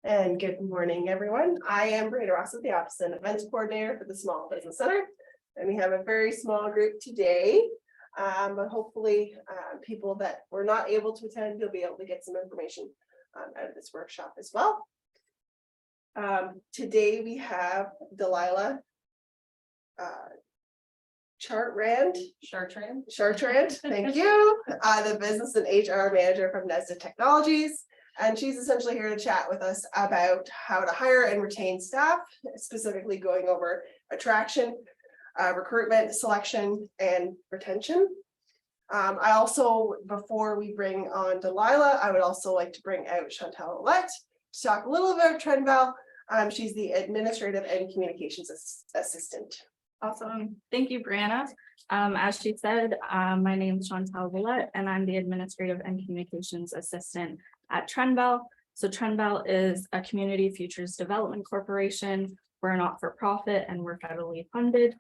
And good morning, everyone. I am Brenda Ross with the Office and Events Coordinator for the Small Business Center. And we have a very small group today. But hopefully people that were not able to attend, you'll be able to get some information out of this workshop as well. Today we have Delilah Chartrand, thank you, the Business and HR Manager from Nesda Technologies. And she's essentially here to chat with us about how to hire and retain staff, specifically going over attraction, recruitment, selection, and retention. I also, before we bring on Delilah, I would also like to bring out Chantal Ouellette to talk a little bit about Trendval. She's the Administrative and Communications Assistant. Awesome. Thank you, Brianna. As she said, my name is Chantal Ouellette, and I'm the Administrative and Communications Assistant at Trendval. So Trendval is a community futures development corporation. We're a not-for-profit and we're federally funded.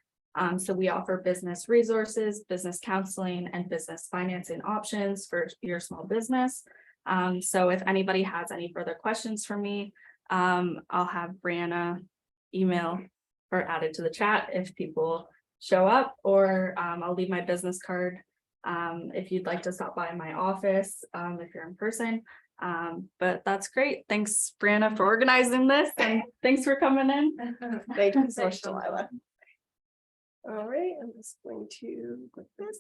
So we offer business resources, business counseling, and business financing options for your small business. So if anybody has any further questions for me, I'll have Brianna email or add it to the chat if people show up, or I'll leave my business card if you'd like to stop by my office if you're in person. But that's great. Thanks, Brianna, for organizing this, and thanks for coming in. Thank you so much, Delilah. All right, I'm just going to click this.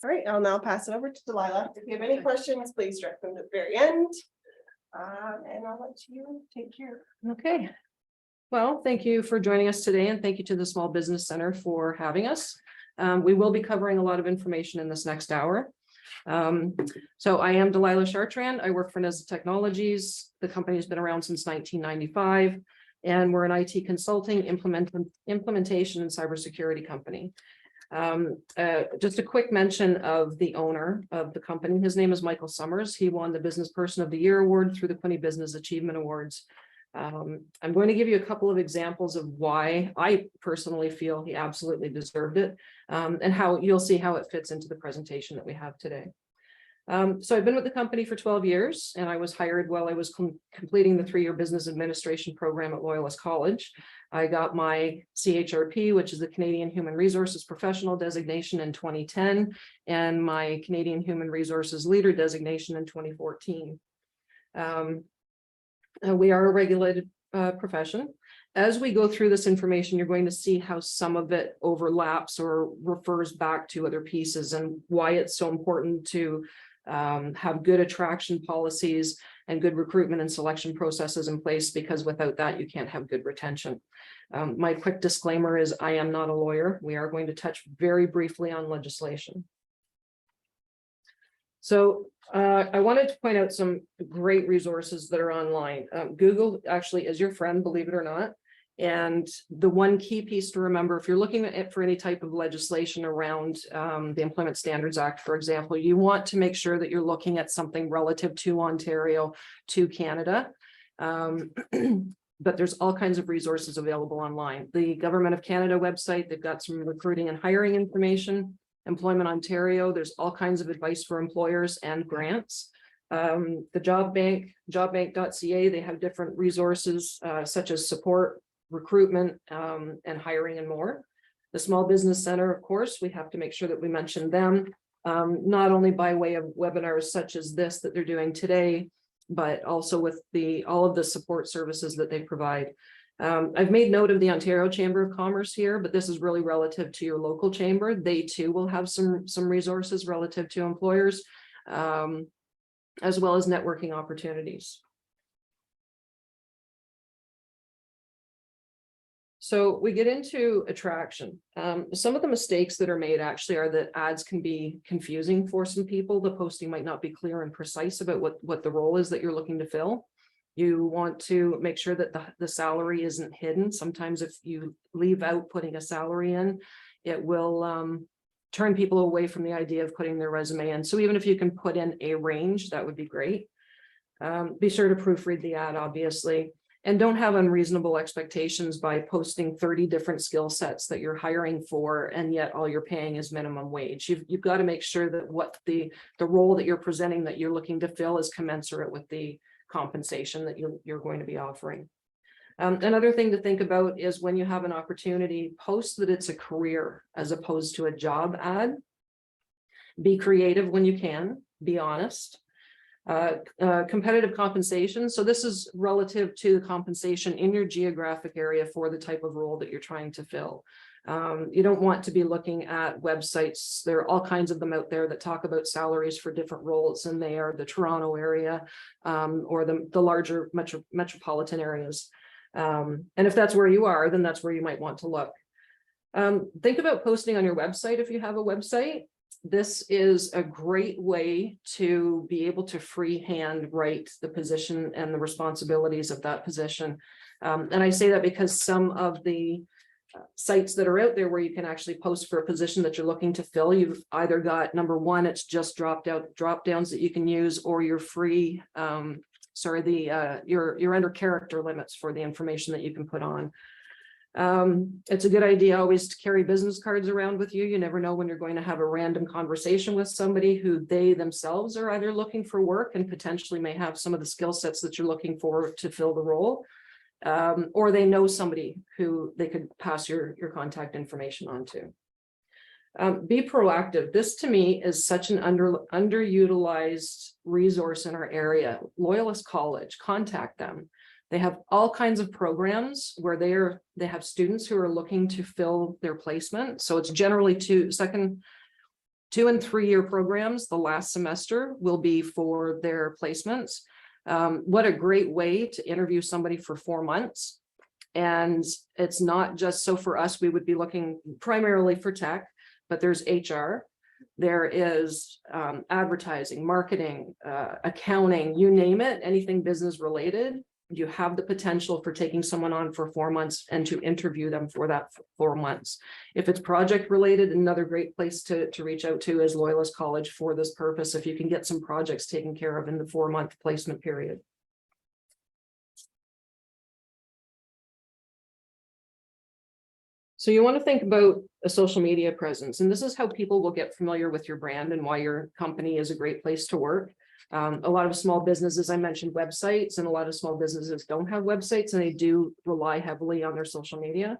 All right, I'll now pass it over to Delilah. If you have any questions, please direct them to the very end. And I'll let you take care. Okay. Well, thank you for joining us today, and thank you to the Small Business Center for having us. We will be covering a lot of information in this next hour. So I am Delilah Chartrand. I work for Nesda Technologies. The company has been around since 1995, and we're an IT consulting, implementation, and cybersecurity company. Just a quick mention of the owner of the company. His name is Michael Summers. He won the Business Person of the Year award through the Quinte Business Achievement Awards. I'm going to give you a couple of examples of why I personally feel he absolutely deserved it, and how you'll see how it fits into the presentation that we have today. So I've been with the company for 12 years, and I was hired while I was completing the 3-year business administration program at Loyalist College. I got my CHRP, which is the Canadian Human Resources Professional designation, in 2010, and my Canadian Human Resources Leader designation in 2014. We are a regulated profession. As we go through this information, you're going to see how some of it overlaps or refers back to other pieces, and why it's so important to have good attraction policies and good recruitment and selection processes in place, because without that, you can't have good retention. My quick disclaimer is I am not a lawyer. We are going to touch very briefly on legislation. So I wanted to point out some great resources that are online. Google actually is your friend, believe it or not. And the one key piece to remember, if you're looking at for any type of legislation around the Employment Standards Act, for example, you want to make sure that you're looking at something relative to Ontario, to Canada. But there's all kinds of resources available online. The Government of Canada website, they've got some recruiting and hiring information. Employment Ontario, there's all kinds of advice for employers and grants. The Job Bank, jobbank.ca, they have different resources such as support, recruitment, and hiring, and more. The Small Business Center, of course, we have to make sure that we mention them, not only by way of webinars such as this that they're doing today, but also with all of the support services that they provide. I've made note of the Ontario Chamber of Commerce here, but this is really relative to your local chamber. They too will have some resources relative to employers, as well as networking opportunities. So we get into attraction. Some of the mistakes that are made actually are that ads can be confusing for some people. The posting might not be clear and precise about what the role is that you're looking to fill. You want to make sure that the salary isn't hidden. Sometimes if you leave out putting a salary in, it will turn people away from the idea of putting their resume in. So even if you can put in a range, that would be great. Be sure to proofread the ad, obviously. And don't have unreasonable expectations by posting 30 different skill sets that you're hiring for, and yet all you're paying is minimum wage. You've got to make sure that what the role that you're presenting that you're looking to fill is commensurate with the compensation that you're going to be offering. Another thing to think about is when you have an opportunity, post that it's a career as opposed to a job ad. Be creative when you can, be honest. Competitive compensation. So this is relative to the compensation in your geographic area for the type of role that you're trying to fill. You don't want to be looking at websites. There are all kinds of them out there that talk about salaries for different roles, and they are the Toronto area or the larger metropolitan areas. And if that's where you are, then that's where you might want to look. Think about posting on your website if you have a website. This is a great way to be able to freehand write the position and the responsibilities of that position. And I say that because some of the sites that are out there where you can actually post for a position that you're looking to fill, you've either got, number one, it's just drop downs that you can use, or you're free. You're under character limits for the information that you can put on. It's a good idea always to carry business cards around with you. You never know when you're going to have a random conversation with somebody who they themselves are either looking for work and potentially may have some of the skill sets that you're looking for to fill the role, or they know somebody who they could pass your contact information on to. Be proactive. This to me is such an underutilized resource in our area. Loyalist College, contact them. They have all kinds of programs where they have students who are looking to fill their placement. So it's generally 2 and 3 year programs. The last semester will be for their placements. What a great way to interview somebody for 4 months. And it's not just, so for us, we would be looking primarily for tech, but there's HR, there is advertising, marketing, accounting, you name it, anything business related. You have the potential for taking someone on for 4 months and to interview them for that 4 months. If it's project related, another great place to reach out to is Loyalist College for this purpose, if you can get some projects taken care of in the 4-month placement period. So you want to think about a social media presence, and this is how people will get familiar with your brand and why your company is a great place to work. A lot of small businesses, I mentioned websites, and a lot of small businesses don't have websites, and they do rely heavily on their social media.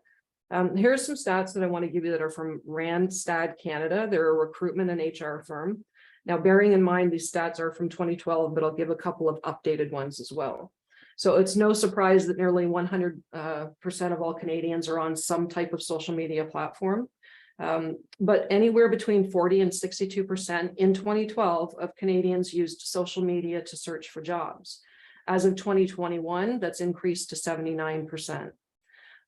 Here are some stats that I want to give you that are from Randstad Canada. They're a recruitment and HR firm. Now, bearing in mind these stats are from 2012, but I'll give a couple of updated ones as well. So it's no surprise that nearly 100% of all Canadians are on some type of social media platform. But anywhere between 40 and 62% in 2012 of Canadians used social media to search for jobs. As of 2021, that's increased to 79%.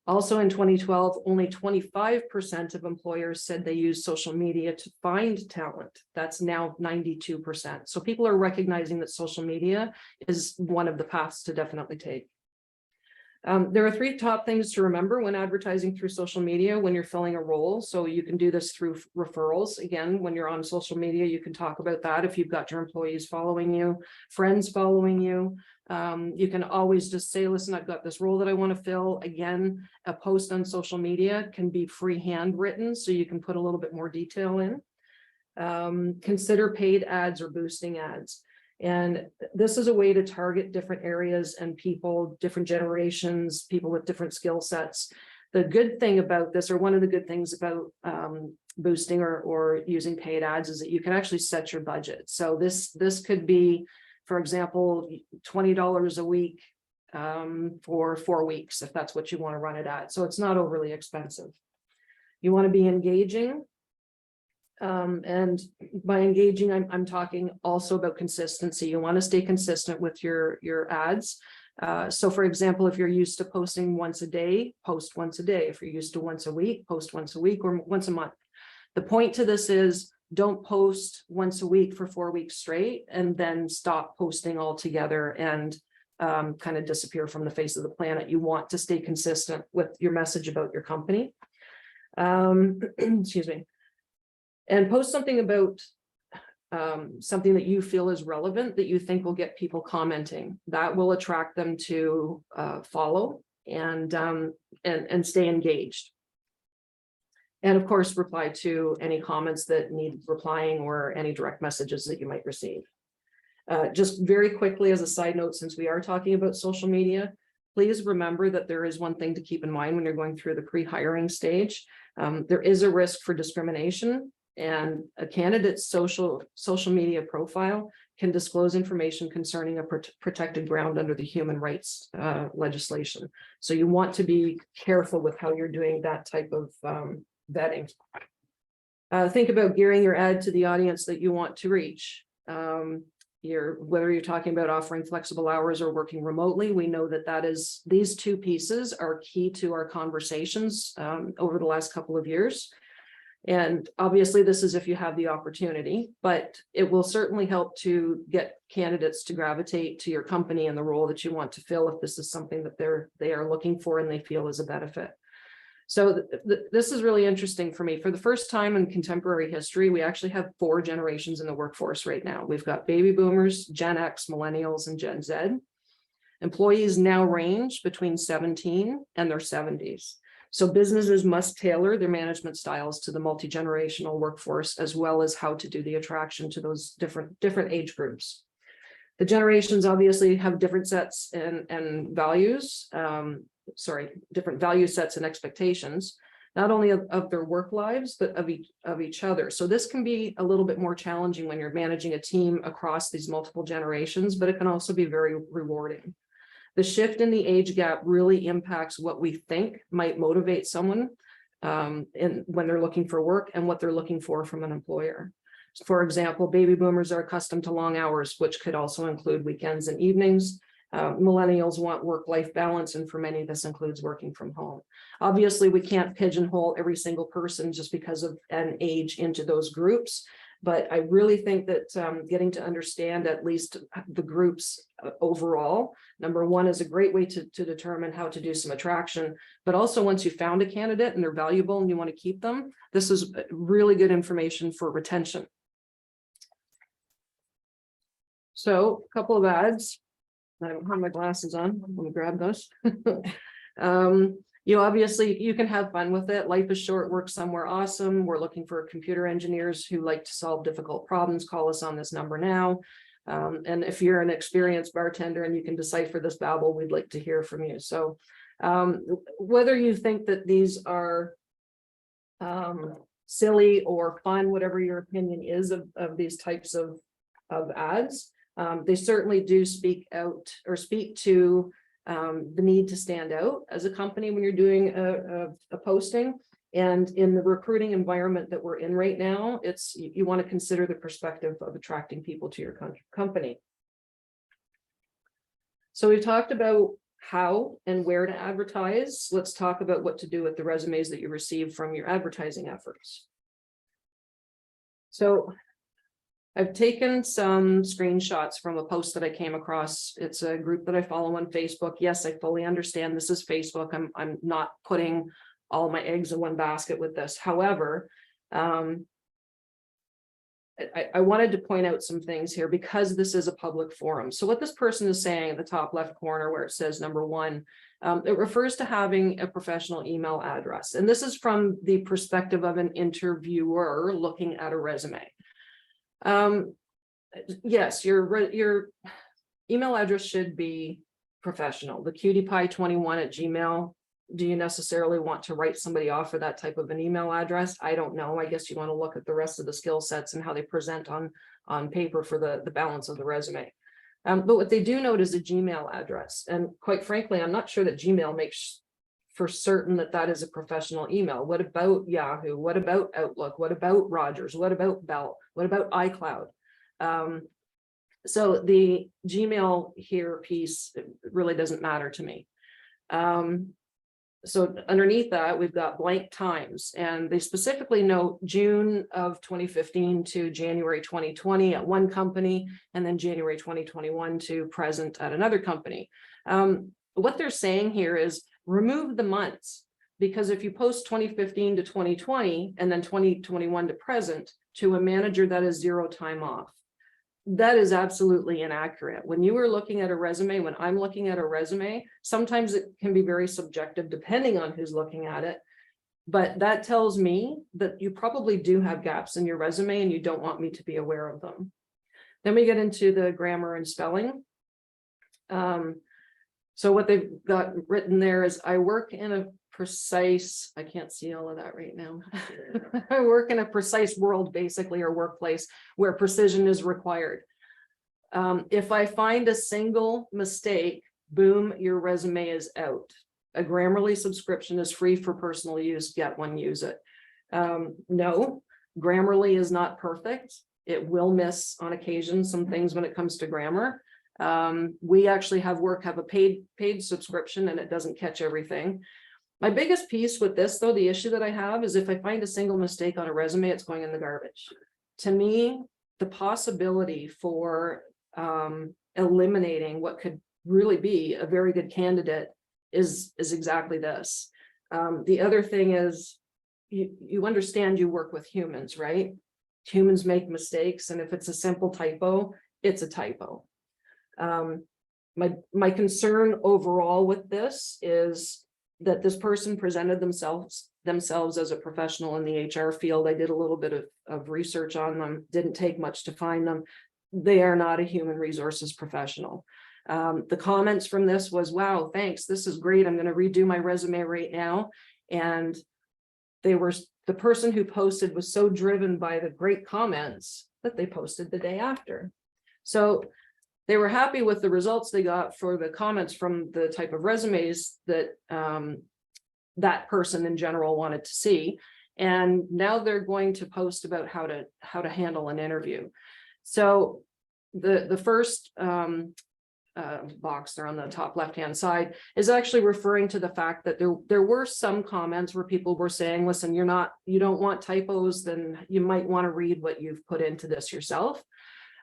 Also in 2012, only 25% of employers said they use social media to find talent. That's now 92%. So people are recognizing that social media is one of the paths to definitely take. There are 3 top things to remember when advertising through social media when you're filling a role. So you can do this through referrals. Again, when you're on social media, you can talk about that. If you've got your employees following you, friends following you, you can always just say, listen, I've got this role that I want to fill. Again, a post on social media can be freehand written, so you can put a little bit more detail in. Consider paid ads or boosting ads. And this is a way to target different areas and people, different generations, people with different skill sets. The good thing about this, or one of the good things about boosting or using paid ads, is that you can actually set your budget. So this could be, for example, $20 a week for 4 weeks, if that's what you want to run it at. So it's not overly expensive. You want to be engaging. And by engaging, I'm talking also about consistency. You want to stay consistent with your ads. So for example, if you're used to posting once a day, post once a day. If you're used to once a week, post once a week or once a month. The point to this is don't post once a week for 4 weeks straight and then stop posting altogether and kind of disappear from the face of the planet. You want to stay consistent with your message about your company. Excuse me. And post something about something that you feel is relevant, that you think will get people commenting. That will attract them to follow and stay engaged. And of course, reply to any comments that need replying or any direct messages that you might receive. Just very quickly as a side note, since we are talking about social media, please remember that there is one thing to keep in mind when you're going through the pre-hiring stage. There is a risk for discrimination, and a candidate's social media profile can disclose information concerning a protected ground under the human rights legislation. So you want to be careful with how you're doing that type of vetting. Think about gearing your ad to the audience that you want to reach. Whether you're talking about offering flexible hours or working remotely, we know that these two pieces are key to our conversations over the last couple of years. And obviously this is if you have the opportunity, but it will certainly help to get candidates to gravitate to your company and the role that you want to fill if this is something that they are looking for and they feel is a benefit. So this is really interesting for me. For the first time in contemporary history, we actually have 4 generations in the workforce right now. We've got baby boomers, Gen X, millennials, and Gen Z. Employees now range between 17 and their 70s. So businesses must tailor their management styles to the multi-generational workforce, as well as how to do the attraction to those different age groups. The generations obviously have different sets and values, different value sets and expectations, not only of their work lives, but of each other. So this can be a little bit more challenging when you're managing a team across these multiple generations, but it can also be very rewarding. The shift in the age gap really impacts what we think might motivate someone when they're looking for work and what they're looking for from an employer. For example, baby boomers are accustomed to long hours, which could also include weekends and evenings. Millennials want work-life balance, and for many, this includes working from home. Obviously, we can't pigeonhole every single person just because of an age into those groups, but I really think that getting to understand at least the groups overall, number one, is a great way to determine how to do some attraction, but also once you found a candidate and they're valuable and you want to keep them, this is really good information for retention. So a couple of ads. I don't have my glasses on. I'm gonna grab those. Obviously you can have fun with it. Life is short, work somewhere awesome. We're looking for computer engineers who like to solve difficult problems. Call us on this number now. And if you're an experienced bartender and you can decipher this babble, we'd like to hear from you. So whether you think that these are silly or fun, whatever your opinion is of these types of ads, they certainly do speak to the need to stand out as a company when you're doing a posting. And in the recruiting environment that we're in right now, you want to consider the perspective of attracting people to your company. So we've talked about how and where to advertise. Let's talk about what to do with the resumes that you receive from your advertising efforts. So I've taken some screenshots from a post that I came across. It's a group that I follow on Facebook. Yes, I fully understand this is Facebook. I'm not putting all my eggs in one basket with this. However, I wanted to point out some things here because this is a public forum. So what this person is saying at the top left corner where it says number 1, it refers to having a professional email address. And this is from the perspective of an interviewer looking at a resume. Yes, your email address should be professional. The cutiepie21@gmail. Do you necessarily want to write somebody off for that type of an email address? I don't know. I guess you want to look at the rest of the skill sets and how they present on paper for the balance of the resume. But what they do note is a Gmail address. And quite frankly, I'm not sure that Gmail makes for certain that is a professional email. What about Yahoo? What about Outlook? What about Rogers? What about Bell? What about iCloud? So the Gmail here piece really doesn't matter to me. So underneath that, we've got blank times, and they specifically note June of 2015 to January 2020 at one company, and then January 2021 to present at another company. What they're saying here is remove the months, because if you post 2015 to 2020 and then 2021 to present to a manager that is 0 time off, that is absolutely inaccurate. When you are looking at a resume, when I'm looking at a resume, sometimes it can be very subjective depending on who's looking at it. But that tells me that you probably do have gaps in your resume and you don't want me to be aware of them. Then we get into the grammar and spelling. So what they've got written there is, I work in a precise, I can't see all of that right now. I work in a precise world, basically, or workplace where precision is required. If I find a single mistake, boom, your resume is out. A Grammarly subscription is free for personal use. Get one, use it. No, Grammarly is not perfect. It will miss on occasion some things when it comes to grammar. We actually have a paid subscription, and it doesn't catch everything. My biggest piece with this, though, the issue that I have is if I find a single mistake on a resume, it's going in the garbage. To me, the possibility for eliminating what could really be a very good candidate is exactly this. The other thing is, you understand you work with humans, right? Humans make mistakes, and if it's a simple typo, it's a typo. My concern overall with this is that this person presented themselves as a professional in the HR field. I did a little bit of research on them, didn't take much to find them. They are not a human resources professional. The comments from this was, wow, thanks, this is great. I'm going to redo my resume right now. And the person who posted was so driven by the great comments that they posted the day after. So they were happy with the results they got for the comments from the type of resumes that that person in general wanted to see. And now they're going to post about how to handle an interview. So the first box there on the top left-hand side is actually referring to the fact that there were some comments where people were saying, listen, you don't want typos, then you might want to read what you've put into this yourself.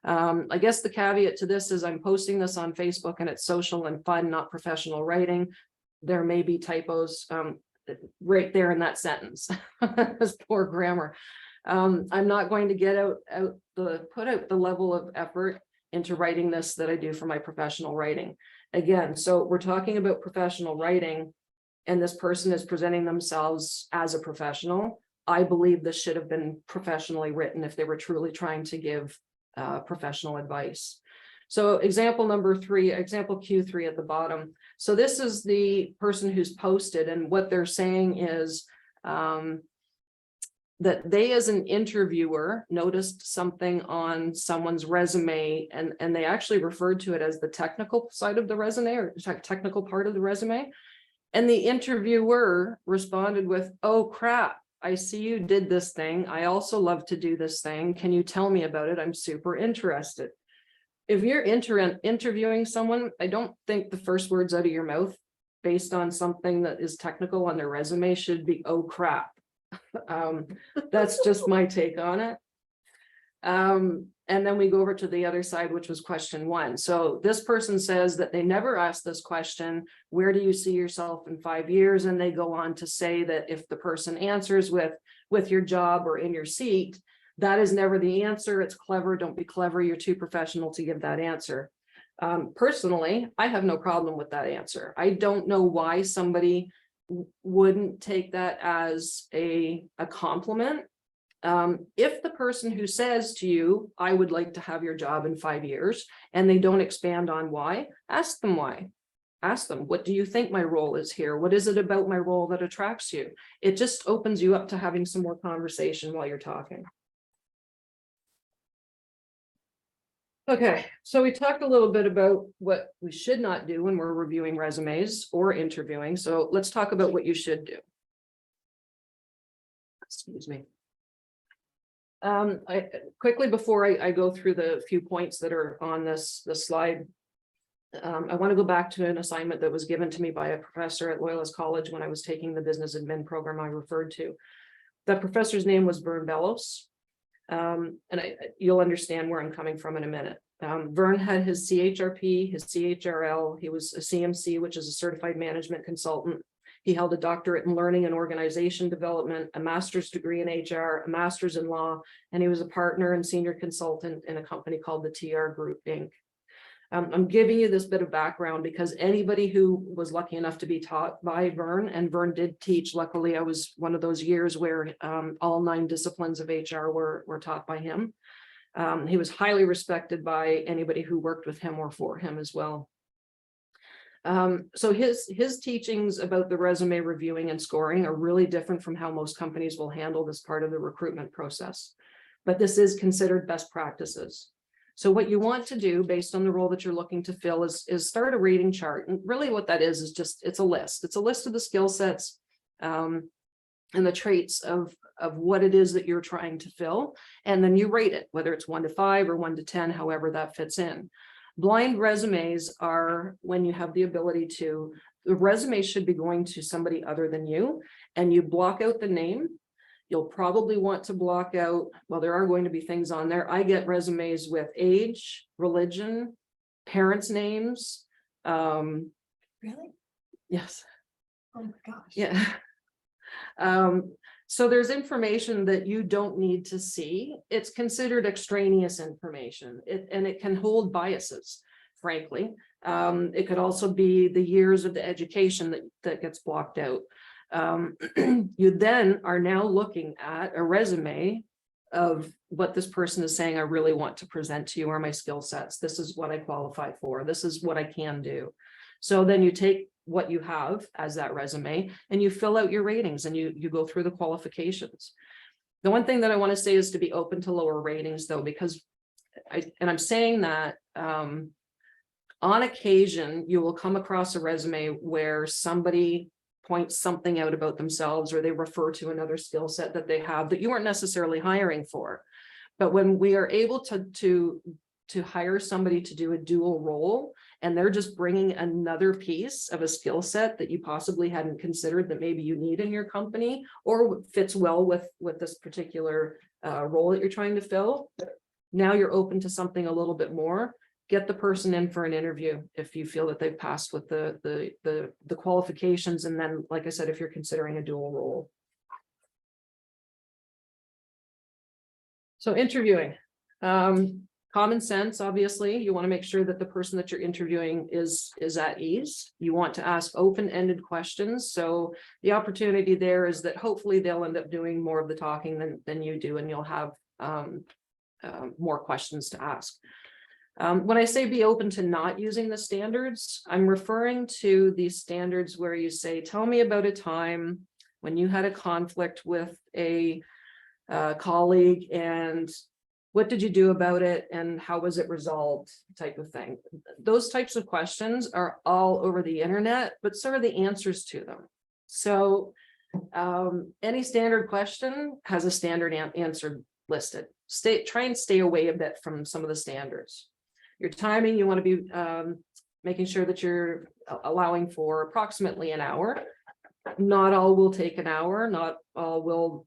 I guess the caveat to this is I'm posting this on Facebook and it's social and fun, not professional writing. There may be typos right there in that sentence. That's poor grammar. I'm not going to put out the level of effort into writing this that I do for my professional writing. Again, so we're talking about professional writing, and this person is presenting themselves as a professional. I believe this should have been professionally written if they were truly trying to give professional advice. So example number 3, example Q3 at the bottom. So this is the person who's posted, and what they're saying is that they, as an interviewer, noticed something on someone's resume, and they actually referred to it as the technical side of the resume, or technical part of the resume. And the interviewer responded with, oh crap, I see you did this thing. I also love to do this thing. Can you tell me about it? I'm super interested. If you're interviewing someone, I don't think the first words out of your mouth based on something that is technical on their resume should be, oh crap. That's just my take on it. And then we go over to the other side, which was question 1. So this person says that they never asked this question, where do you see yourself in 5 years? And they go on to say that if the person answers with your job or in your seat, that is never the answer. It's clever. Don't be clever. You're too professional to give that answer. Personally, I have no problem with that answer. I don't know why somebody wouldn't take that as a compliment. If the person who says to you, I would like to have your job in 5 years, and they don't expand on why, ask them why. Ask them, what do you think my role is here? What is it about my role that attracts you? It just opens you up to having some more conversation while you're talking. Okay, so we talked a little bit about what we should not do when we're reviewing resumes or interviewing. So let's talk about what you should do. Excuse me. Quickly, before I go through the few points that are on this slide, I want to go back to an assignment that was given to me by a professor at Loyalist College when I was taking the business admin program I referred to. That professor's name was Vern Bellows. You'll understand where I'm coming from in a minute. Vern had his CHRP, his CHRL. He was a CMC, which is a certified management consultant. He held a doctorate in learning and organization development, a master's degree in HR, a master's in law, and he was a partner and senior consultant in a company called the TR Group, Inc. I'm giving you this bit of background because anybody who was lucky enough to be taught by Vern, and Vern did teach, luckily I was one of those years where all 9 disciplines of HR were taught by him. He was highly respected by anybody who worked with him or for him as well. So his teachings about the resume reviewing and scoring are really different from how most companies will handle this part of the recruitment process. But this is considered best practices. So what you want to do based on the role that you're looking to fill is start a rating chart. And really what that is just, it's a list. It's a list of the skill sets and the traits of what it is that you're trying to fill. And then you rate it, whether it's 1 to 5 or 1 to 10, however that fits in. Blind resumes are when you have the ability to, the resume should be going to somebody other than you, and you block out the name. You'll probably want to block out, well, there are going to be things on there. I get resumes with age, religion, parents' names. Really? Yes. Oh my gosh. Yeah. So there's information that you don't need to see. It's considered extraneous information, and it can hold biases, frankly. It could also be the years of the education that gets blocked out. You then are now looking at a resume of what this person is saying. I really want to present to you are my skill sets. This is what I qualify for. This is what I can do. So then you take what you have as that resume and you fill out your ratings and you go through the qualifications. The one thing that I want to say is to be open to lower ratings though, because I'm saying that on occasion you will come across a resume where somebody points something out about themselves or they refer to another skill set that they have that you weren't necessarily hiring for. But when we are able to hire somebody to do a dual role and they're just bringing another piece of a skill set that you possibly hadn't considered that maybe you need in your company or fits well with this particular role that you're trying to fill, now you're open to something a little bit more. Get the person in for an interview if you feel that they've passed with the qualifications. And then, like I said, if you're considering a dual role. So interviewing, common sense, obviously, you want to make sure that the person that you're interviewing is at ease. You want to ask open-ended questions. So the opportunity there is that hopefully they'll end up doing more of the talking than you do, and you'll have more questions to ask. When I say be open to not using the standards, I'm referring to these standards where you say, tell me about a time when you had a conflict with a colleague and what did you do about it and how was it resolved, type of thing. Those types of questions are all over the internet, but so are the answers to them. So any standard question has a standard answer listed. Try and stay away a bit from some of the standards. Your timing, you want to be making sure that you're allowing for approximately an hour. Not all will take an hour, not all will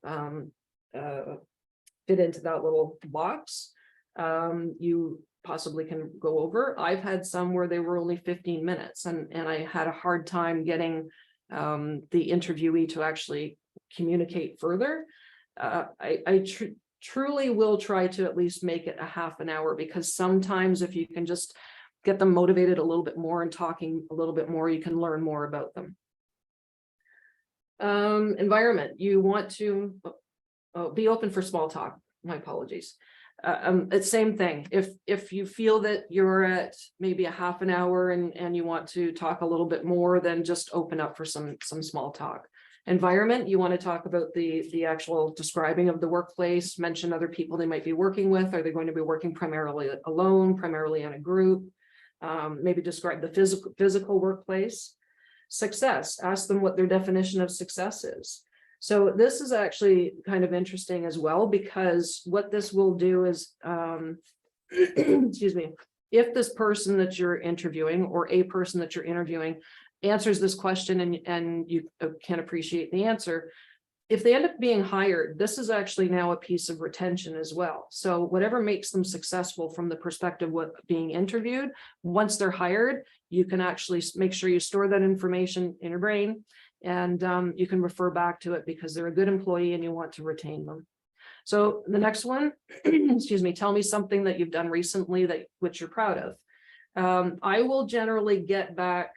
fit into that little box. You possibly can go over. I've had some where they were only 15 minutes and I had a hard time getting the interviewee to actually communicate further. I truly will try to at least make it a half an hour, because sometimes if you can just get them motivated a little bit more and talking a little bit more, you can learn more about them. Environment, you want to be open for small talk. My apologies. It's same thing. If you feel that you're at maybe a half an hour and you want to talk a little bit more, then just open up for some small talk. Environment, you want to talk about the actual describing of the workplace, mention other people they might be working with. Are they going to be working primarily alone, primarily in a group? Maybe describe the physical workplace. Success, ask them what their definition of success is. So this is actually kind of interesting as well, because what this will do is, excuse me, if this person that you're interviewing or a person that you're interviewing answers this question and you can appreciate the answer, if they end up being hired, this is actually now a piece of retention as well. So whatever makes them successful from the perspective of being interviewed, once they're hired, you can actually make sure you store that information in your brain, and you can refer back to it because they're a good employee and you want to retain them. So the next one, excuse me, tell me something that you've done recently which you're proud of. I will generally get back,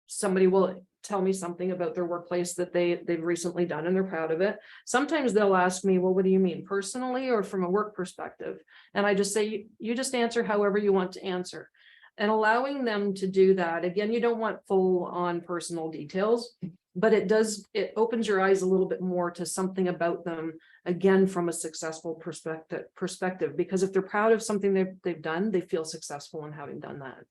somebody will tell me something about their workplace that they've recently done and they're proud of it. Sometimes they'll ask me, well, what do you mean, personally or from a work perspective? And I just say, you just answer however you want to answer. And allowing them to do that, again, you don't want full on personal details, but it opens your eyes a little bit more to something about them, again, from a successful perspective, because if they're proud of something they've done, they feel successful in having done that.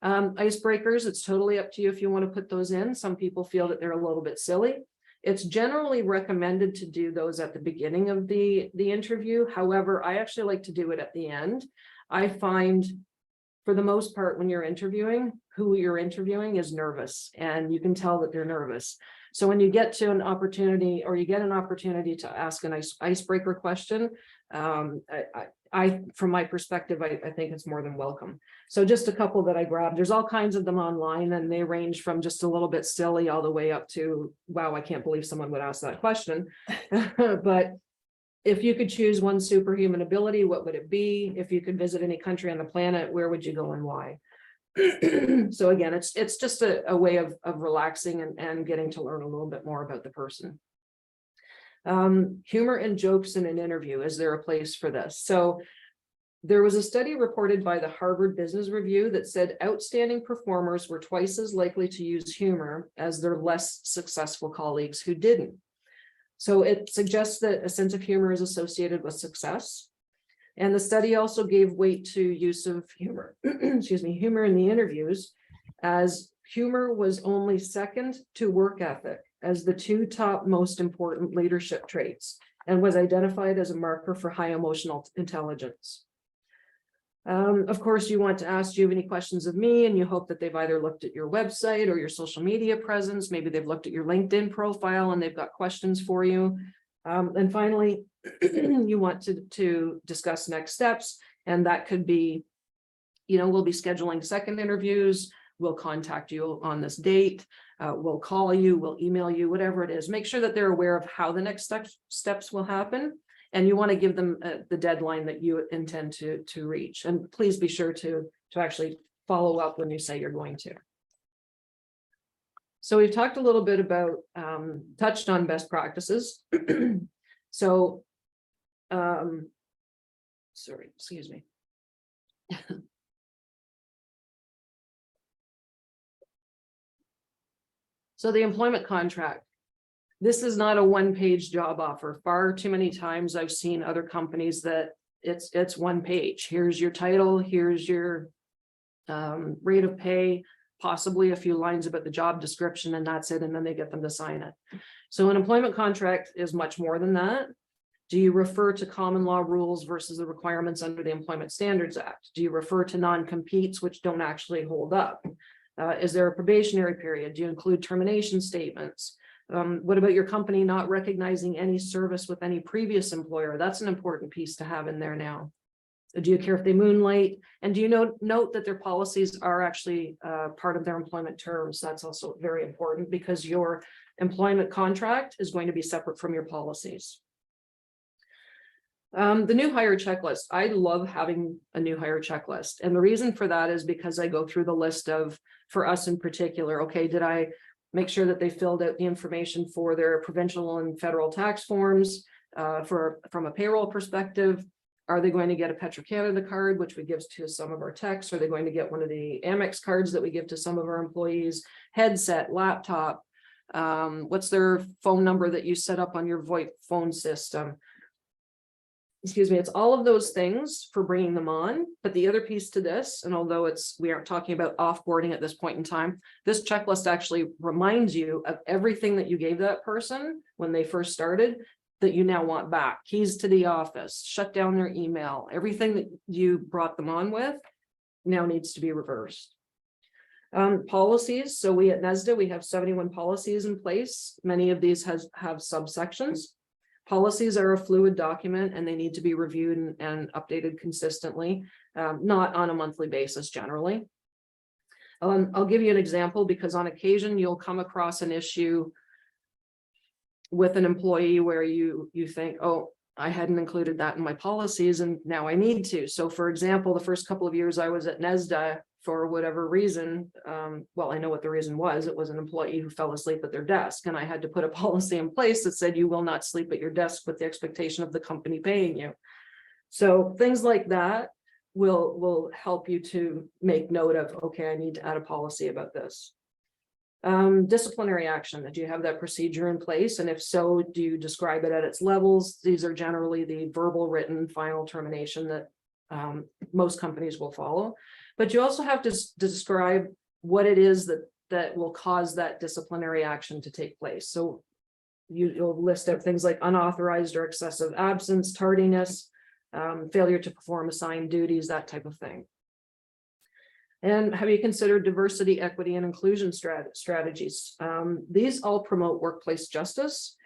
Icebreakers, it's totally up to you if you want to put those in. Some people feel that they're a little bit silly. It's generally recommended to do those at the beginning of the interview. However, I actually like to do it at the end. I find, for the most part, when you're interviewing, who you're interviewing is nervous, and you can tell that they're nervous. So when you get to an opportunity, or you get an opportunity to ask an icebreaker question, from my perspective, I think it's more than welcome. So just a couple that I grabbed. There's all kinds of them online, and they range from just a little bit silly all the way up to, wow, I can't believe someone would ask that question. But if you could choose one superhuman ability, what would it be? If you could visit any country on the planet, where would you go and why? So again, it's just a way of relaxing and getting to learn a little bit more about the person. Humor and jokes in an interview. Is there a place for this? So there was a study reported by the Harvard Business Review that said outstanding performers were twice as likely to use humor as their less successful colleagues who didn't. So it suggests that a sense of humor is associated with success. And the study also gave weight to use of humor, humor in the interviews, as humor was only second to work ethic as the two top most important leadership traits, and was identified as a marker for high emotional intelligence. Of course, you want to ask, do you have any questions of me? And you hope that they've either looked at your website or your social media presence. Maybe they've looked at your LinkedIn profile and they've got questions for you. And finally, you want to discuss next steps. And that could be, we'll be scheduling second interviews. We'll contact you on this date. We'll call you, we'll email you, whatever it is. Make sure that they're aware of how the next steps will happen. And you want to give them the deadline that you intend to reach. And please be sure to actually follow up when you say you're going to. So we've talked a little bit about, touched on best practices. So, sorry, excuse me. So the employment contract. This is not a one-page job offer. Far too many times I've seen other companies that it's one page. Here's your title, here's your rate of pay, possibly a few lines about the job description, and that's it, and then they get them to sign it. So an employment contract is much more than that. Do you refer to common law rules versus the requirements under the Employment Standards Act? Do you refer to non-competes, which don't actually hold up? Is there a probationary period? Do you include termination statements? What about your company not recognizing any service with any previous employer? That's an important piece to have in there now. Do you care if they moonlight? And do you note that their policies are actually part of their employment terms? That's also very important, because your employment contract is going to be separate from your policies. The new hire checklist. I love having a new hire checklist. And the reason for that is because I go through the list of, for us in particular, okay, did I make sure that they filled out the information for their provincial and federal tax forms from a payroll perspective? Are they going to get a Petro-Canada card, which we give to some of our techs? Are they going to get one of the Amex cards that we give to some of our employees? Headset, laptop, what's their phone number that you set up on your VoIP phone system? Excuse me, it's all of those things for bringing them on. But the other piece to this, and although we aren't talking about offboarding at this point in time, this checklist actually reminds you of everything that you gave that person when they first started that you now want back. Keys to the office, shut down their email, everything that you brought them on with now needs to be reversed. Policies. So we at Nesda, we have 71 policies in place. Many of these have subsections. Policies are a fluid document and they need to be reviewed and updated consistently, not on a monthly basis generally. I'll give you an example, because on occasion you'll come across an issue with an employee where you think, oh, I hadn't included that in my policies and now I need to. So for example, the first couple of years I was at Nesda, for whatever reason, well, I know what the reason was. It was an employee who fell asleep at their desk, and I had to put a policy in place that said you will not sleep at your desk with the expectation of the company paying you. So things like that will help you to make note of, okay, I need to add a policy about this. Disciplinary action, do you have that procedure in place? And if so, do you describe it at its levels? These are generally the verbal, written, final termination that most companies will follow. But you also have to describe what it is that will cause that disciplinary action to take place. So you'll list out things like unauthorized or excessive absence, tardiness, failure to perform assigned duties, that type of thing. And have you considered diversity, equity, and inclusion strategies? These all promote workplace justice.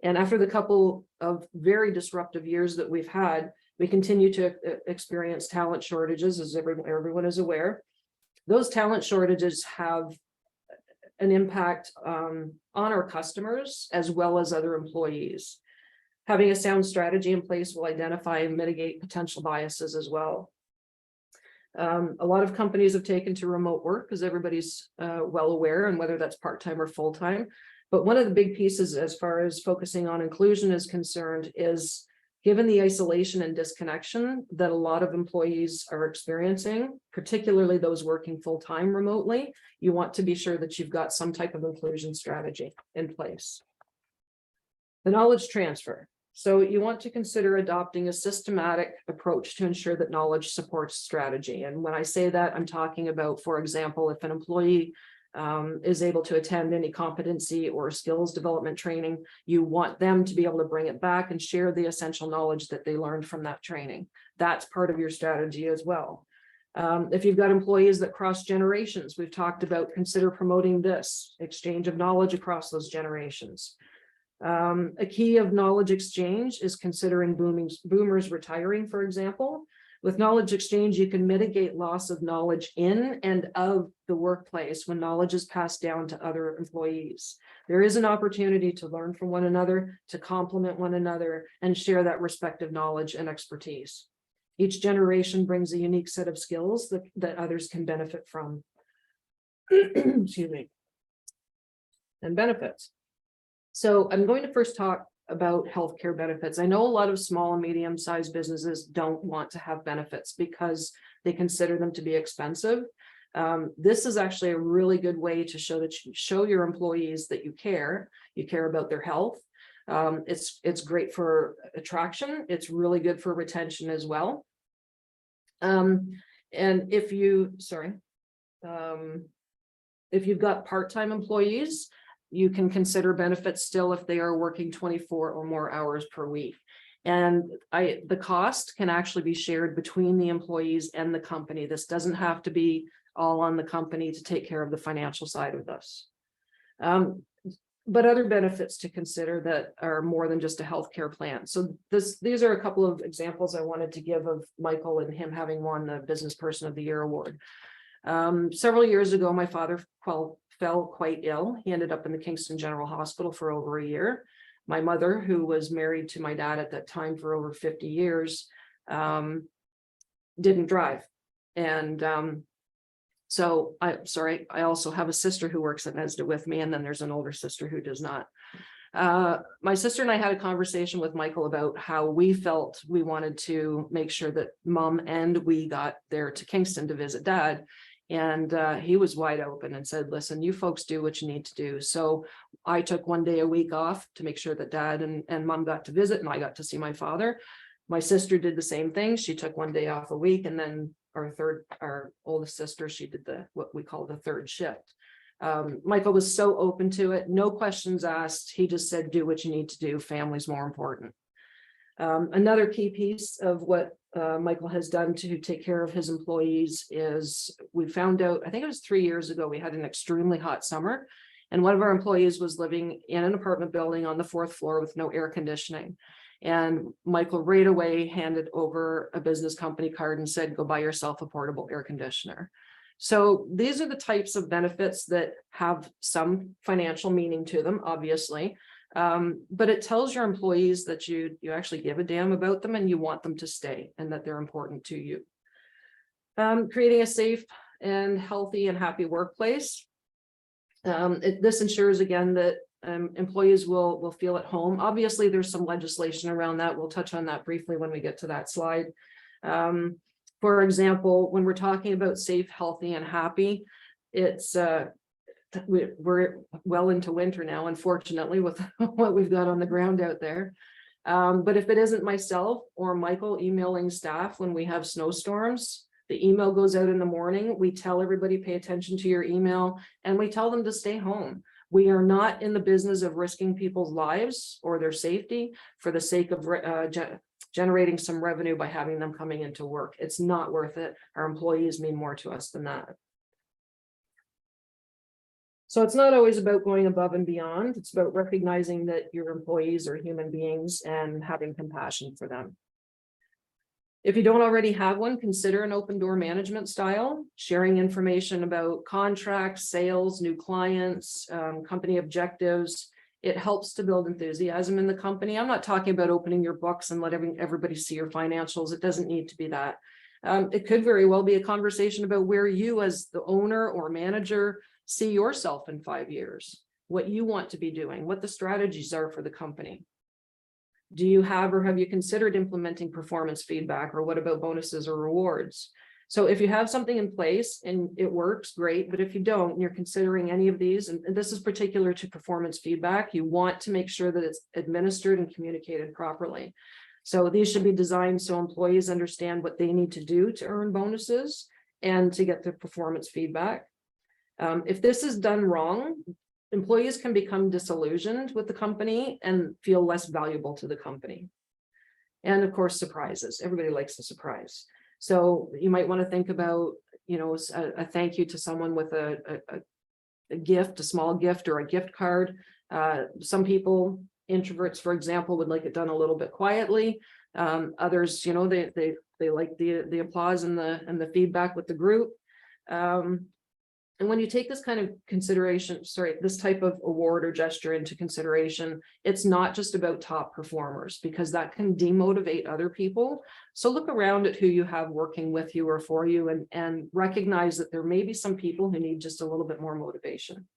And after the couple of very disruptive years that we've had, we continue to experience talent shortages, as everyone is aware. Those talent shortages have an impact on our customers as well as other employees. Having a sound strategy in place will identify and mitigate potential biases as well. A lot of companies have taken to remote work, as everybody's well aware, and whether that's part-time or full-time. But one of the big pieces as far as focusing on inclusion is concerned is, given the isolation and disconnection that a lot of employees are experiencing, particularly those working full-time remotely, you want to be sure that you've got some type of inclusion strategy in place. The knowledge transfer. So you want to consider adopting a systematic approach to ensure that knowledge supports strategy. And when I say that, I'm talking about, for example, if an employee is able to attend any competency or skills development training, you want them to be able to bring it back and share the essential knowledge that they learned from that training. That's part of your strategy as well. If you've got employees that cross generations, we've talked about consider promoting this exchange of knowledge across those generations. A key of knowledge exchange is considering boomers retiring, for example. With knowledge exchange, you can mitigate loss of knowledge in and of the workplace when knowledge is passed down to other employees. There is an opportunity to learn from one another, to complement one another, and share that respective knowledge and expertise. Each generation brings a unique set of skills that others can benefit from. Excuse me. And benefits. So I'm going to first talk about healthcare benefits. I know a lot of small and medium-sized businesses don't want to have benefits because they consider them to be expensive. This is actually a really good way to show your employees that you care about their health. It's great for attraction. It's really good for retention as well. And if you've got part-time employees, you can consider benefits still if they are working 24 or more hours per week. And the cost can actually be shared between the employees and the company. This doesn't have to be all on the company to take care of the financial side of this. But other benefits to consider that are more than just a healthcare plan. So these are a couple of examples I wanted to give of Michael and him having won the Business Person of the Year award. Several years ago, my father fell quite ill. He ended up in the Kingston General Hospital for over a year. My mother, who was married to my dad at that time for over 50 years, didn't drive. And so I also have a sister who works at Nesda with me, and then there's an older sister who does not. My sister and I had a conversation with Michael about how we felt we wanted to make sure that mom and we got there to Kingston to visit dad. And he was wide open and said, listen, you folks do what you need to do. So I took one day a week off to make sure that dad and mom got to visit, and I got to see my father. My sister did the same thing. She took one day off a week, and then our oldest sister, she did what we call the third shift. Michael was so open to it, no questions asked. He just said, do what you need to do. Family's more important. Another key piece of what Michael has done to take care of his employees is we found out, I think it was 3 years ago, we had an extremely hot summer, and one of our employees was living in an apartment building on the 4th floor with no air conditioning. And Michael right away handed over a business company card and said, go buy yourself a portable air conditioner. So these are the types of benefits that have some financial meaning to them, obviously. But it tells your employees that you actually give a damn about them and you want them to stay and that they're important to you. Creating a safe and healthy and happy workplace. This ensures again that employees will feel at home. Obviously, there's some legislation around that. We'll touch on that briefly when we get to that slide. For example, when we're talking about safe, healthy, and happy, it's we're well into winter now, unfortunately, with what we've got on the ground out there. But if it isn't myself or Michael emailing staff when we have snowstorms, the email goes out in the morning. We tell everybody, pay attention to your email, and we tell them to stay home. We are not in the business of risking people's lives or their safety for the sake of generating some revenue by having them coming into work. It's not worth it. Our employees mean more to us than that. So it's not always about going above and beyond. It's about recognizing that your employees are human beings and having compassion for them. If you don't already have one, consider an open door management style, sharing information about contracts, sales, new clients, company objectives. It helps to build enthusiasm in the company. I'm not talking about opening your books and letting everybody see your financials. It doesn't need to be that. It could very well be a conversation about where you as the owner or manager see yourself in 5 years, what you want to be doing, what the strategies are for the company. Do you have or have you considered implementing performance feedback, or what about bonuses or rewards? So if you have something in place and it works, great. But if you don't, and you're considering any of these, and this is particular to performance feedback, you want to make sure that it's administered and communicated properly. So these should be designed so employees understand what they need to do to earn bonuses and to get the performance feedback. If this is done wrong, employees can become disillusioned with the company and feel less valuable to the company. And of course, surprises. Everybody likes a surprise. So you might want to think about, you know, a thank you to someone with a gift, a small gift or a gift card. Some people, introverts, for example, would like it done a little bit quietly. Others, you know, they like the applause and the feedback with the group. And when you take this kind of consideration, this type of award or gesture into consideration, it's not just about top performers, because that can demotivate other people. So look around at who you have working with you or for you, and recognize that there may be some people who need just a little bit more motivation.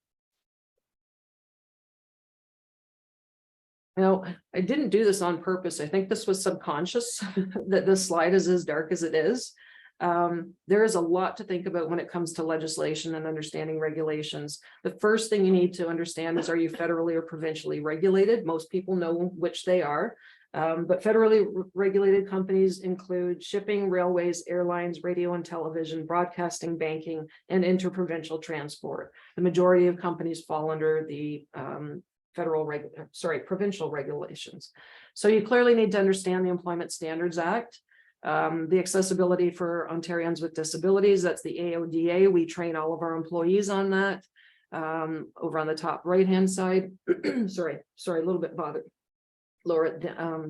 Now, I didn't do this on purpose. I think this was subconscious that this slide is as dark as it is. There is a lot to think about when it comes to legislation and understanding regulations. The first thing you need to understand is, are you federally or provincially regulated? Most people know which they are, but federally regulated companies include shipping, railways, airlines, radio and television, broadcasting, banking, and interprovincial transport. The majority of companies fall under the provincial regulations. So you clearly need to understand the Employment Standards Act. The accessibility for Ontarians with disabilities, that's the AODA. We train all of our employees on that. Over on the top right hand side, sorry, a little bit bothered. Lower it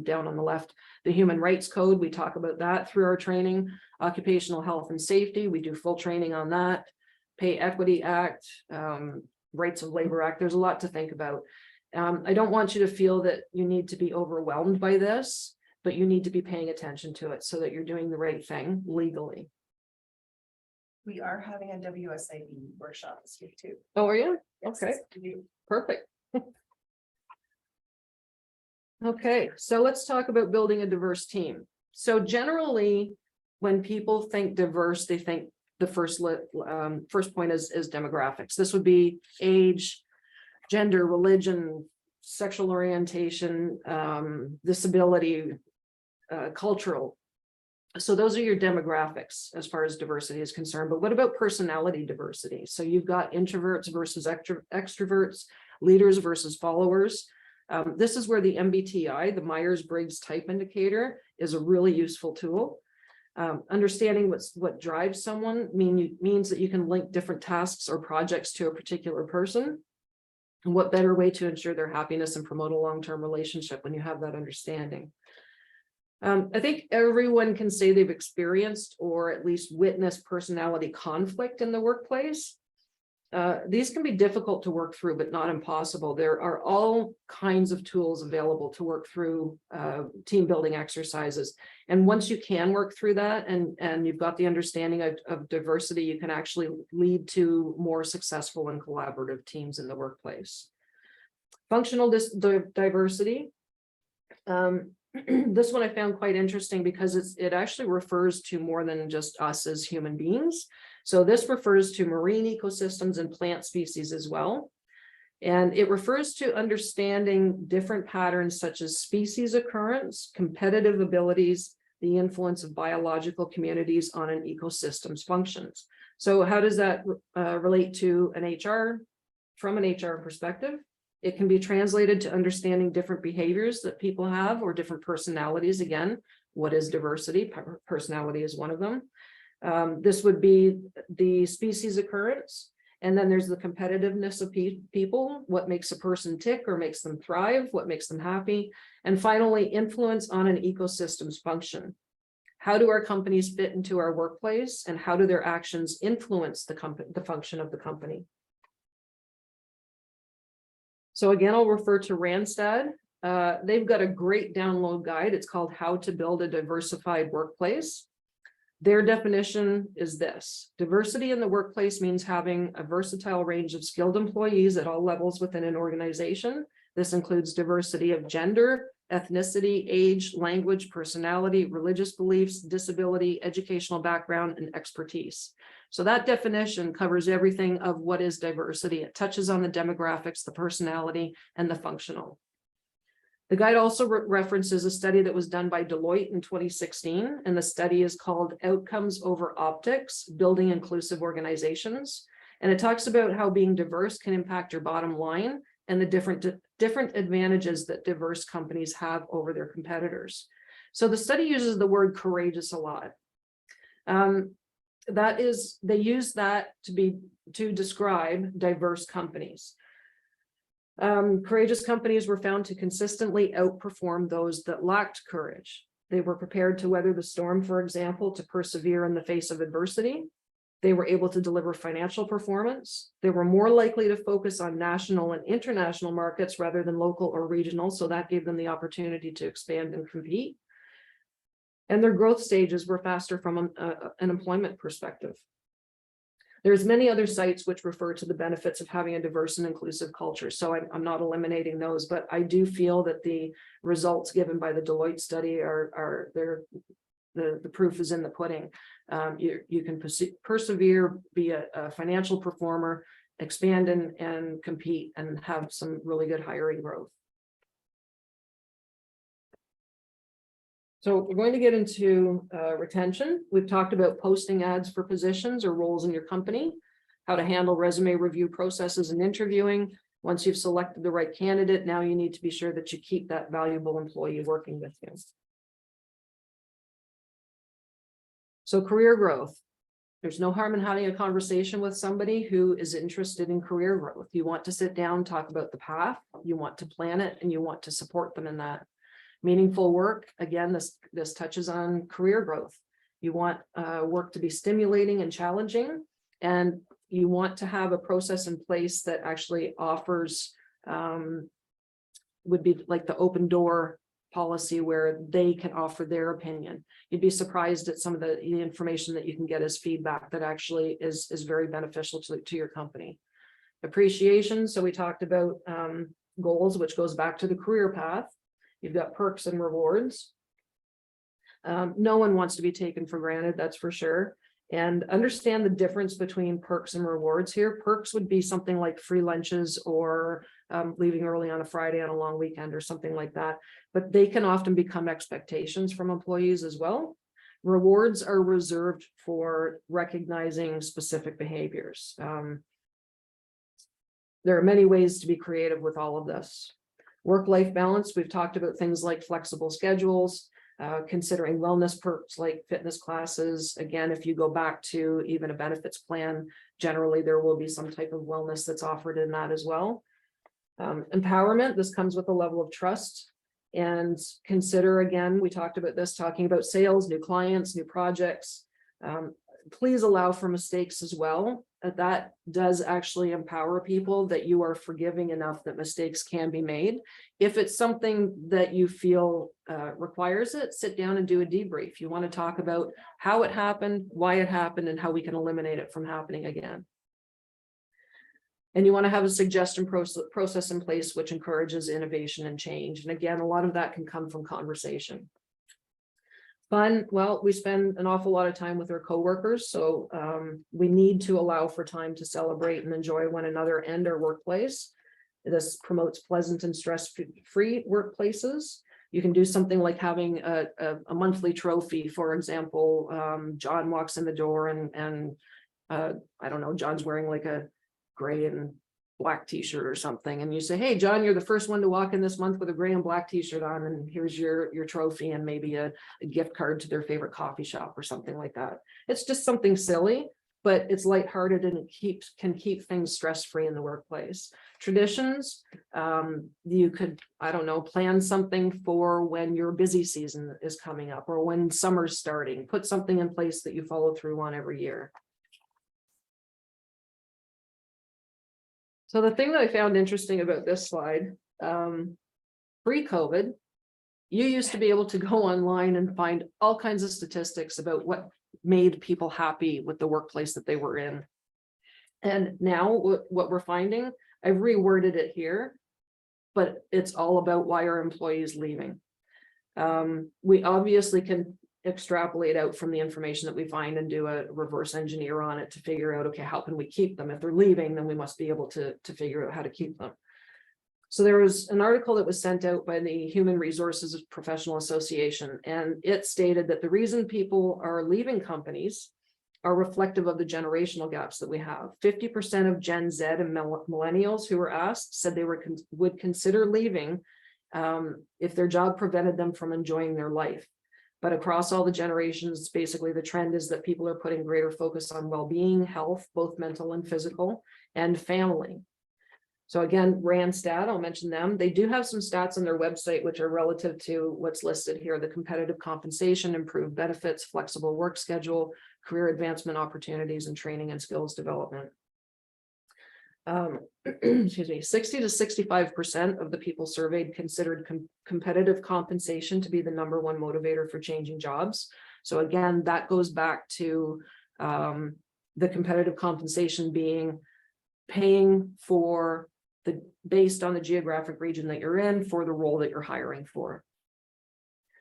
down on the left. The Human Rights Code, we talk about that through our training. Occupational Health and Safety, we do full training on that. Pay Equity Act, Rights of Labor Act. There's a lot to think about. I don't want you to feel that you need to be overwhelmed by this, but you need to be paying attention to it so that you're doing the right thing legally. We are having a WSIB workshop this week too. Oh, are you? Yes. Okay, perfect. Okay, so let's talk about building a diverse team. So generally, when people think diverse, they think the first point is demographics. This would be age, gender, religion, sexual orientation, disability, cultural. So those are your demographics as far as diversity is concerned. But what about personality diversity? So you've got introverts versus extroverts, leaders versus followers. This is where the MBTI, the Myers-Briggs Type Indicator, is a really useful tool. Understanding what drives someone means that you can link different tasks or projects to a particular person. And what better way to ensure their happiness and promote a long-term relationship when you have that understanding? I think everyone can say they've experienced or at least witnessed personality conflict in the workplace. these can be difficult to work through, but not impossible. There are all kinds of tools available to work through team building exercises. And once you can work through that and you've got the understanding of diversity, you can actually lead to more successful and collaborative teams in the workplace. Functional diversity. This one I found quite interesting because it actually refers to more than just us as human beings. So this refers to marine ecosystems and plant species as well. And it refers to understanding different patterns such as species occurrence, competitive abilities, the influence of biological communities on an ecosystem's functions. So how does that relate to an HR, from an HR perspective? It can be translated to understanding different behaviors that people have or different personalities. Again, what is diversity? Personality is one of them. This would be the species occurrence. And then there's the competitiveness of people, what makes a person tick or makes them thrive, what makes them happy. And finally, influence on an ecosystem's function. How do our companies fit into our workplace and how do their actions influence the function of the company? So again, I'll refer to Randstad. They've got a great download guide. It's called How to Build a Diversified Workplace. Their definition is this: diversity in the workplace means having a versatile range of skilled employees at all levels within an organization. This includes diversity of gender, ethnicity, age, language, personality, religious beliefs, disability, educational background, and expertise. So that definition covers everything of what is diversity. It touches on the demographics, the personality, and the functional. The guide also references a study that was done by Deloitte in 2016, and the study is called Outcomes Over Optics, Building Inclusive Organizations. And it talks about how being diverse can impact your bottom line and the different advantages that diverse companies have over their competitors. So the study uses the word courageous a lot. They use that to describe diverse companies. Courageous companies were found to consistently outperform those that lacked courage. They were prepared to weather the storm, for example, to persevere in the face of adversity. They were able to deliver financial performance. They were more likely to focus on national and international markets rather than local or regional, so that gave them the opportunity to expand and compete. And their growth stages were faster from an employment perspective. There's many other sites which refer to the benefits of having a diverse and inclusive culture. So I'm not eliminating those, but I do feel that the results given by the Deloitte study the proof is in the pudding. You can persevere, be a financial performer, expand and compete, and have some really good hiring growth. So we're going to get into retention. We've talked about posting ads for positions or roles in your company, how to handle resume review processes and interviewing. Once you've selected the right candidate, now you need to be sure that you keep that valuable employee working with you. So career growth. There's no harm in having a conversation with somebody who is interested in career growth. You want to sit down, talk about the path, you want to plan it, and you want to support them in that. Meaningful work, again, this touches on career growth. You want work to be stimulating and challenging, and you want to have a process in place that actually offers, would be like the open door policy where they can offer their opinion. You'd be surprised at some of the information that you can get as feedback that actually is very beneficial to your company. Appreciation, so we talked about goals, which goes back to the career path. You've got perks and rewards. No one wants to be taken for granted, that's for sure. And understand the difference between perks and rewards here. Perks would be something like free lunches or leaving early on a Friday on a long weekend or something like that. But they can often become expectations from employees as well. Rewards are reserved for recognizing specific behaviors. There are many ways to be creative with all of this. Work-life balance, we've talked about things like flexible schedules, considering wellness perks like fitness classes. Again, if you go back to even a benefits plan, generally there will be some type of wellness that's offered in that as well. Empowerment, this comes with a level of trust. And consider, again, we talked about this, talking about sales, new clients, new projects. Please allow for mistakes as well. that does actually empower people, that you are forgiving enough that mistakes can be made. If it's something that you feel requires it, sit down and do a debrief. You want to talk about how it happened, why it happened, and how we can eliminate it from happening again. And you want to have a suggestion process in place which encourages innovation and change. And again, a lot of that can come from conversation. Fun, well, we spend an awful lot of time with our coworkers, so we need to allow for time to celebrate and enjoy one another and our workplace. This promotes pleasant and stress-free workplaces. You can do something like having a monthly trophy. For example, John walks in the door and I don't know, John's wearing like a gray and black t-shirt or something, and you say, hey John, you're the first one to walk in this month with a gray and black t-shirt on, and here's your trophy and maybe a gift card to their favorite coffee shop or something like that. It's just something silly, but it's lighthearted and it can keep things stress-free in the workplace. Traditions, you could, I don't know, plan something for when your busy season is coming up or when summer's starting. Put something in place that you follow through on every year. So the thing that I found interesting about this slide, pre-COVID, you used to be able to go online and find all kinds of statistics about what made people happy with the workplace that they were in. And now what we're finding, I've reworded it here, but it's all about why are employees leaving. We obviously can extrapolate out from the information that we find and do a reverse engineer on it to figure out, okay, how can we keep them? If they're leaving, then we must be able to figure out how to keep them. So there was an article that was sent out by the Human Resources Professional Association, and it stated that the reason people are leaving companies are reflective of the generational gaps that we have. 50% of Gen Z and millennials who were asked said they would consider leaving if their job prevented them from enjoying their life. But across all the generations, basically the trend is that people are putting greater focus on well-being, health, both mental and physical, and family. So again, Randstad, I'll mention them. They do have some stats on their website, which are relative to what's listed here: the competitive compensation, improved benefits, flexible work schedule, career advancement opportunities, and training and skills development. Excuse me, 60 to 65% of the people surveyed considered competitive compensation to be the #1 motivator for changing jobs. So again, that goes back to the competitive compensation being paying for based on the geographic region that you're in for the role that you're hiring for.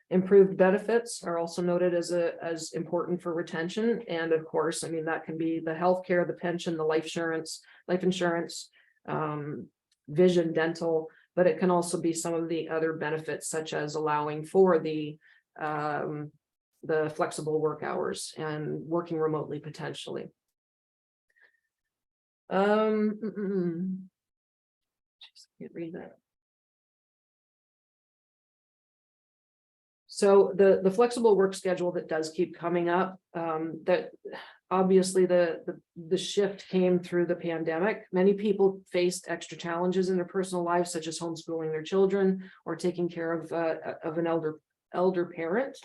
Improved benefits are also noted as important for retention. And of course, I mean, that can be the healthcare, the pension, the life insurance, vision, dental, but it can also be some of the other benefits, such as allowing for the flexible work hours and working remotely potentially. Just can't read that. So the flexible work schedule that does keep coming up, that obviously the shift came through the pandemic. Many people faced extra challenges in their personal lives, such as homeschooling their children or taking care of an elder parent.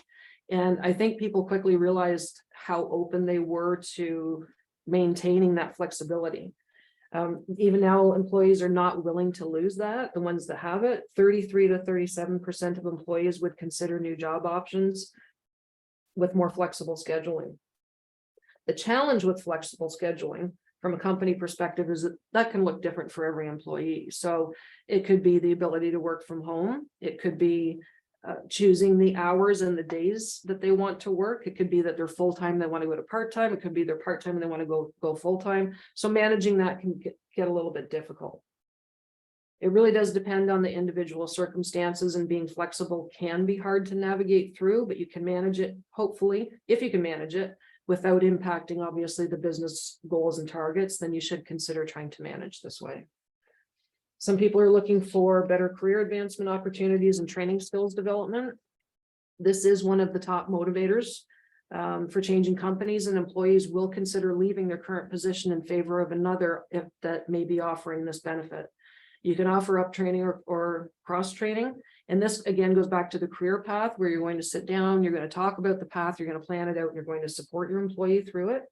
And I think people quickly realized how open they were to maintaining that flexibility. Even now, employees are not willing to lose that. The ones that have it, 33 to 37% of employees would consider new job options with more flexible scheduling. The challenge with flexible scheduling from a company perspective is that can look different for every employee. So it could be the ability to work from home. It could be choosing the hours and the days that they want to work. It could be that they're full-time, they want to go to part-time. It could be they're part-time and they want to go full-time. So managing that can get a little bit difficult. It really does depend on the individual circumstances, and being flexible can be hard to navigate through, but you can manage it, hopefully, if you can manage it without impacting, obviously, the business goals and targets, then you should consider trying to manage this way. Some people are looking for better career advancement opportunities and training skills development. This is one of the top motivators for changing companies, and employees will consider leaving their current position in favor of another if that may be offering this benefit. You can offer up training or cross training. And this again goes back to the career path, where you're going to sit down, you're going to talk about the path, you're going to plan it out, and you're going to support your employee through it.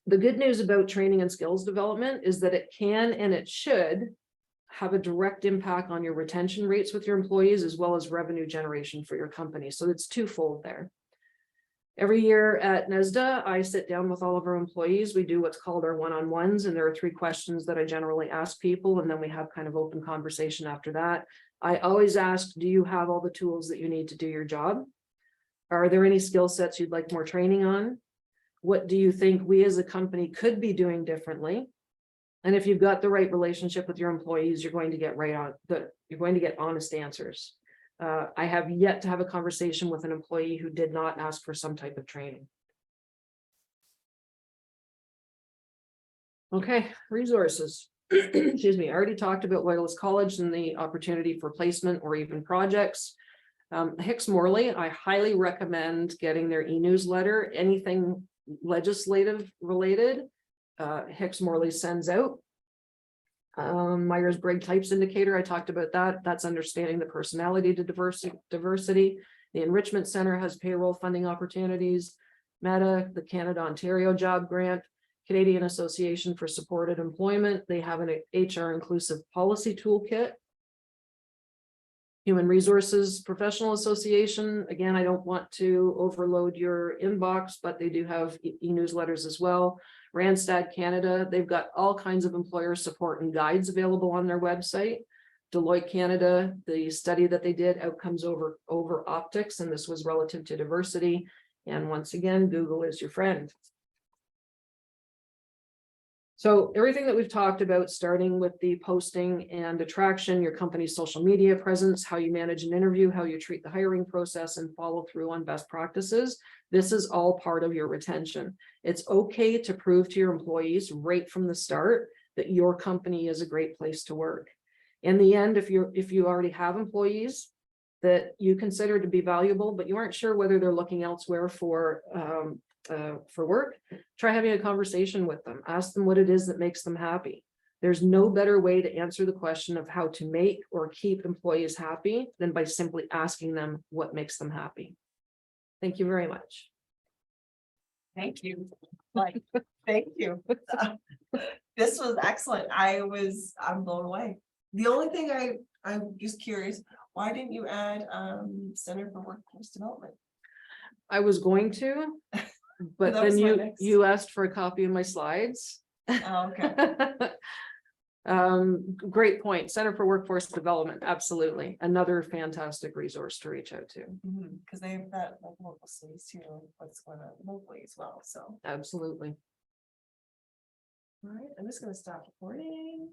The good news about training and skills development is that it can and it should have a direct impact on your retention rates with your employees as well as revenue generation for your company. So it's twofold there. Every year at Nesda, I sit down with all of our employees. We do what's called our one-on-ones, and there are 3 questions that I generally ask people, and then we have kind of open conversation after that. I always ask, do you have all the tools that you need to do your job? Are there any skill sets you'd like more training on? What do you think we as a company could be doing differently? And if you've got the right relationship with your employees, you're going to get you're going to get honest answers. I have yet to have a conversation with an employee who did not ask for some type of training. Okay, resources. Excuse me, I already talked about Loyalist College and the opportunity for placement or even projects. Hicks Morley, I highly recommend getting their e-newsletter. Anything legislative related, Hicks Morley sends out. Myers-Briggs Types Indicator, I talked about that. That's understanding the personality to diversity. The Enrichment Center has payroll funding opportunities. META, the Canada Ontario Job Grant, Canadian Association for Supported Employment. They have an HR inclusive policy toolkit. Human Resources Professional Association. Again, I don't want to overload your inbox, but they do have e-newsletters as well. Randstad Canada, they've got all kinds of employer support and guides available on their website. Deloitte Canada, the study that they did, outcomes over optics, and this was relative to diversity. And once again, Google is your friend. So everything that we've talked about, starting with the posting and attraction, your company's social media presence, how you manage an interview, how you treat the hiring process, and follow through on best practices, this is all part of your retention. It's okay to prove to your employees right from the start that your company is a great place to work. In the end, if you already have employees that you consider to be valuable, but you aren't sure whether they're looking elsewhere for work, try having a conversation with them. Ask them what it is that makes them happy. There's no better way to answer the question of how to make or keep employees happy than by simply asking them what makes them happy. Thank you very much. Thank you. Thank you. This was excellent. I'm blown away. The only thing I'm just curious, why didn't you add Center for Workforce Development? I was going to, but then you asked for a copy of my slides. Oh, okay. Great point. Center for Workforce Development, absolutely another fantastic resource to reach out to. Because they've got like local studies too, what's going on locally as well. So absolutely. all right, I'm just going to stop recording.